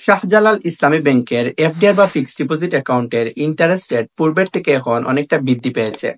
শাহজালাল ইসলামী ব্যাংকের এফডিআর বা fixed deposit অ্যাকাউন্টের ইন্টারেস্ট রেট পূর্বের থেকে এখন অনেকটা বৃদ্ধি পেয়েছে।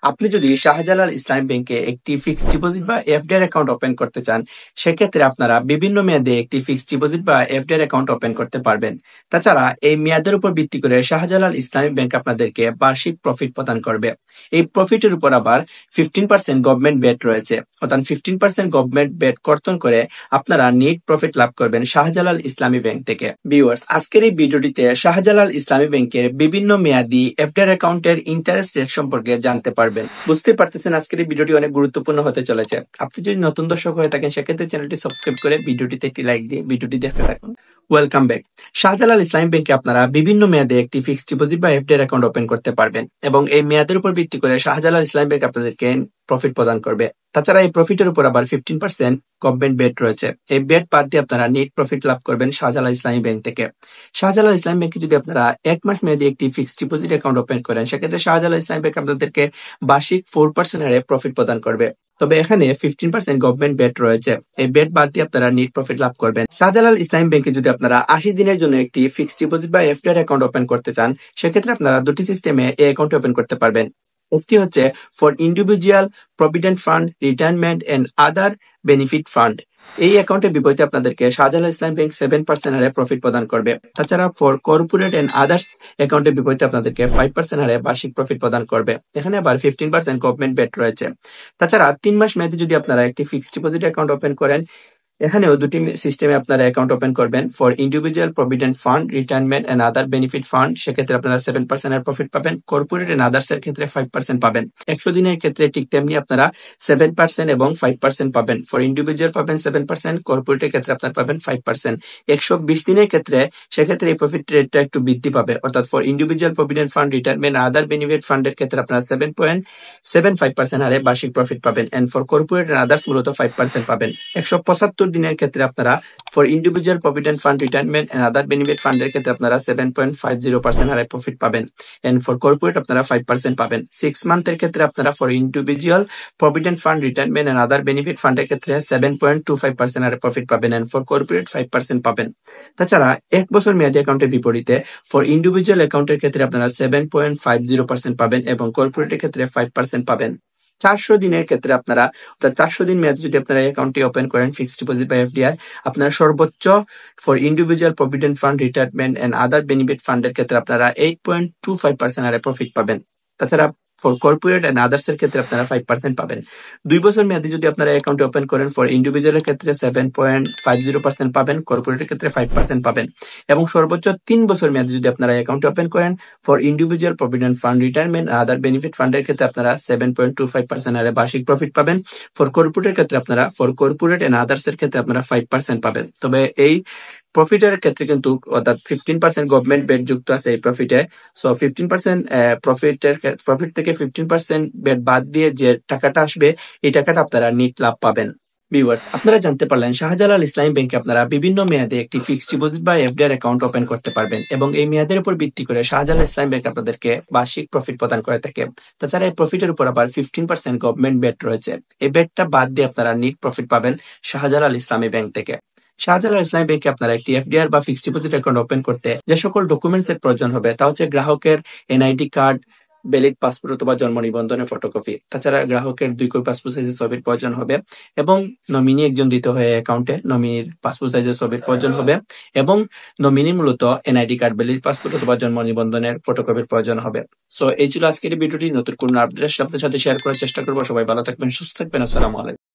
আপনি যদি শাহজালাল ইসলামী ব্যাংকে একটি ফিক্সড ডিপোজিট বা এফডিআর অ্যাকাউন্ট ওপেন করতে চান, সেক্ষেত্রে আপনারা বিভিন্ন মেয়াদে একটি ফিক্সড ডিপোজিট বা এফডিআর অ্যাকাউন্ট ওপেন করতে পারবেন। তাছাড়া এই মেয়াদের উপর ভিত্তি করে শাহজালাল ইসলামী ব্যাংক আপনাদেরকে বার্ষিক প্রফিট প্রদান করবে। এই প্রফিটের উপর আবার 15% গভর্নমেন্ট বেট রয়েছে, অর্থাৎ 15% গভর্নমেন্ট বেট কর্তন করে আপনারা নেট প্রফিট লাভ করবেন শাহজালাল ইসলামী ব্যাংক থেকে। ভিউয়ার্স, আজকের এই ভিডিওটিতে শাহজালাল ইসলামী ব্যাংকের বিভিন্ন মেয়াদি এফডিআর অ্যাকাউন্টের ইন্টারেস্ট রেট সম্পর্কে জানতে পারবেন। বুঝতে পারতেছেন আজকের এই ভিডিওটি অনেক গুরুত্বপূর্ণ হতে চলেছে। আপনি যদি নতুন দর্শক হয়ে থাকেন, সেক্ষেত্রে চ্যানেলটি সাবস্ক্রাইব করে ভিডিওটিতে একটি লাইক দিয়ে ভিডিওটি দেখতে থাকুন। Welcome back. শাহজালাল ইসলামী ব্যাংকে আপনারা বিভিন্ন মেয়াদে একটি ফিক্সড ডিপোজিট বা এফডিআর অ্যাকাউন্ট ওপেন করতে পারবেন এবং এই মেয়াদের উপর ভিত্তি করে শাহজালাল ইসলামী ব্যাংক আপনাদেরকে প্রফিট প্রদান করবে। তাছাড়া এই প্রফিটের উপর আবার 15% গভর্নমেন্ট বেট রয়েছে। এই বেট বাদ দিয়ে আপনারা নেট প্রফিট লাভ করবেন শাহজালাল ইসলামী ব্যাংক থেকে। শাহজালাল ইসলামী ব্যাংকে যদি আপনারা 1 মাস মেয়াদে একটি ফিক্সড ডিপোজিট অ্যাকাউন্ট ওপেন করেন, সেক্ষেত্রে শাহজালাল ইসলামী ব্যাংক আপনাদেরকে বার্ষিক 4% হারে প্রফিট প্রদান করবে। তবে এখানে 15% গভর্নমেন্ট বেট রয়েছে। এই বেট বাদ দিয়ে আপনারা নেট প্রফিট লাভ করবেন। শাহজালাল ইসলামী ব্যাংকে যদি আপনারা 80 দিনের জন্য একটি ফিক্সড ডিপোজিট বা এফডিআর অ্যাকাউন্ট ওপেন করতে চান, সেক্ষেত্রে আপনারা দুটি সিস্টেমে এই অ্যাকাউন্ট ওপেন করতে পারবেন। একটি হচ্ছে for individual provident fund, retirement and other benefit fund. এই অ্যাকাউন্টের বিপরীতে আপনাদেরকে শাহজালাল ইসলামী ব্যাংক 7% হারে প্রফিট প্রদান করবে। তাছাড়া ফর কর্পোরেট এন্ড আদার্স অ্যাকাউন্টের বিপরীতে আপনাদেরকে 5% হারে বার্ষিক প্রফিট প্রদান করবে। এখানে আবার 15% গভর্নমেন্ট বেট রয়েছে। তাছাড়া 3 মাস মেয়াদে যদি আপনারা একটি ফিক্সড ডিপোজিট অ্যাকাউন্ট ওপেন করেন, এখানেও দুটি সিস্টেমে আপনারা অ্যাকাউন্ট ওপেন করবেন। For individual provident fund, retirement and other benefit fund, সেক্ষেত্রে আপনারা 7% এর প্রফিট পাবেন। কর্পোরেট এন্ড আদার্স এর ক্ষেত্রে 5% পাবেন। 100 দিনের ক্ষেত্রে ঠিক তেমনি আপনারা 7% এবং 5% পাবেন। ফর ইন্ডিভিজুয়াল পাবেন 7%, কর্পোরেটের ক্ষেত্রে আপনারা পাবেন 5%। 120 দিনের ক্ষেত্রে সেক্ষেত্রে এই প্রফিট রেটটা একটু বৃদ্ধি পাবে, অর্থাৎ for individual provident fund, retirement other benefit ফান্ডের ক্ষেত্রে আপনারা 7.75% হারে বার্ষিক প্রফিট পাবেন। And for corporate and others মূলত 5% পাবেন। 175 দিনের ক্ষেত্রে আপনারা for individual provident fund, retirement and other benefit ফান্ডের ক্ষেত্রে আপনারা 7.50% হারে প্রফিট পাবেন। এন্ড ফর কর্পোরেট আপনারা 5% পাবেন। 6 মান্থের ক্ষেত্রে আপনারা for individual provident fund, retirement and other benefit ফান্ডের ক্ষেত্রে 7.25% হারে প্রফিট পাবেন। এন্ড ফর কর্পোরেট 5% পাবেন। তাছাড়া 1 বছর মেয়াদী অ্যাকাউন্টের বিপরীতে ফর ইন্ডিভিজুয়াল অ্যাকাউন্টের ক্ষেত্রে আপনারা 7.50% পাবেন এবং কর্পোরেটের ক্ষেত্রে 5% পাবেন। 400 দিনের ক্ষেত্রে আপনারা, অর্থাৎ 400 দিন মেয়াদে যদি আপনারা অ্যাকাউন্টটি ওপেন করেন ফিক্সড ডিপোজিট বা এফডিআর, আপনারা সর্বোচ্চ for individual provident fund, retirement and other benefit ফান্ডের ক্ষেত্রে আপনারা 8.25% হারে প্রফিট পাবেন। তাছাড়া ফর কর্পোরেট এন্ড আদার্স এর ক্ষেত্রে আপনারা 5% পাবেন। 2 বছর মেয়াদে যদি আপনারা অ্যাকাউন্ট ওপেন করেন, ফর ইন্ডিভিজুয়ালের ক্ষেত্রে 7.50% পাবেন, কর্পোরেটের ক্ষেত্রে 5% পাবেন। এবং সর্বোচ্চ 3 বছর মেয়াদে যদি আপনারা অ্যাকাউন্ট ওপেন করেন, for individual provident fund, retirement other benefit ফান্ডের ক্ষেত্রে আপনারা 7.25% হারে বার্ষিক প্রফিট পাবেন। ফর কর্পোরেটের ক্ষেত্রে আপনারা, ফর কর্পোরেট এন্ড আদার্স এর ক্ষেত্রে আপনারা 5% পাবেন। তবে এই প্রফিটের ক্ষেত্রে কিন্তু, অর্থাৎ 15% গভর্নমেন্ট বেট যুক্ত আছে এই প্রফিটে। সো 15% প্রফিট থেকে 15% বেট বাদ দিয়ে যে টাকাটা আসবে, এই টাকাটা আপনারা নেট লাভ পাবেন। ভিউয়ার্স, আপনারা জানতে পারলেন শাহজালাল ইসলামী ব্যাংকে আপনারা বিভিন্ন মেয়াদে একটি ফিক্সড ডিপোজিট বা এফডিআর অ্যাকাউন্ট ওপেন করতে পারবেন এবং এই মেয়াদের উপর ভিত্তি করে শাহজালাল ইসলামী ব্যাংক আপনাদেরকে বার্ষিক প্রফিট প্রদান করে থাকে। তাছাড়া এই প্রফিটের উপর আবার 15% গভর্নমেন্ট বেট রয়েছে। এই বেটটা বাদ দিয়ে আপনারা নেট প্রফিট পাবেন শাহজালাল ইসলামী ব্যাংক থেকে। শাহজালাল ইসলামী ব্যাংকে আপনারা একটি এফডিআর বা ফিক্সড ডিপোজিট অ্যাকাউন্ট ওপেন করতে যে সকল ডকুমেন্টস এর প্রয়োজন হবে, তা হচ্ছে গ্রাহকের এনআইডি কার্ড, ভ্যালিড পাসপোর্ট অথবা জন্ম নিবন্ধনের ফটোকপি। তাছাড়া গ্রাহকের 2 কপি পাসপোর্ট সাইজের ছবির প্রয়োজন হবে এবং নমিনি একজন দিতে হয় অ্যাকাউন্টে, নমিনির পাসপোর্ট সাইজের ছবির প্রয়োজন হবে এবং নমিনি মূলত এনআইডি কার্ড, ভ্যালিড পাসপোর্ট অথবা জন্ম নিবন্ধনের ফটোকপির প্রয়োজন হবে। সো এই ছিল আজকের ভিডিওটি। নতুন কোন আপডেট আপনাদের সাথে শেয়ার করার চেষ্টা করবো। সবাই ভালো থাকবেন, সুস্থ থাকবেন। আসসালামু আলাইকুম।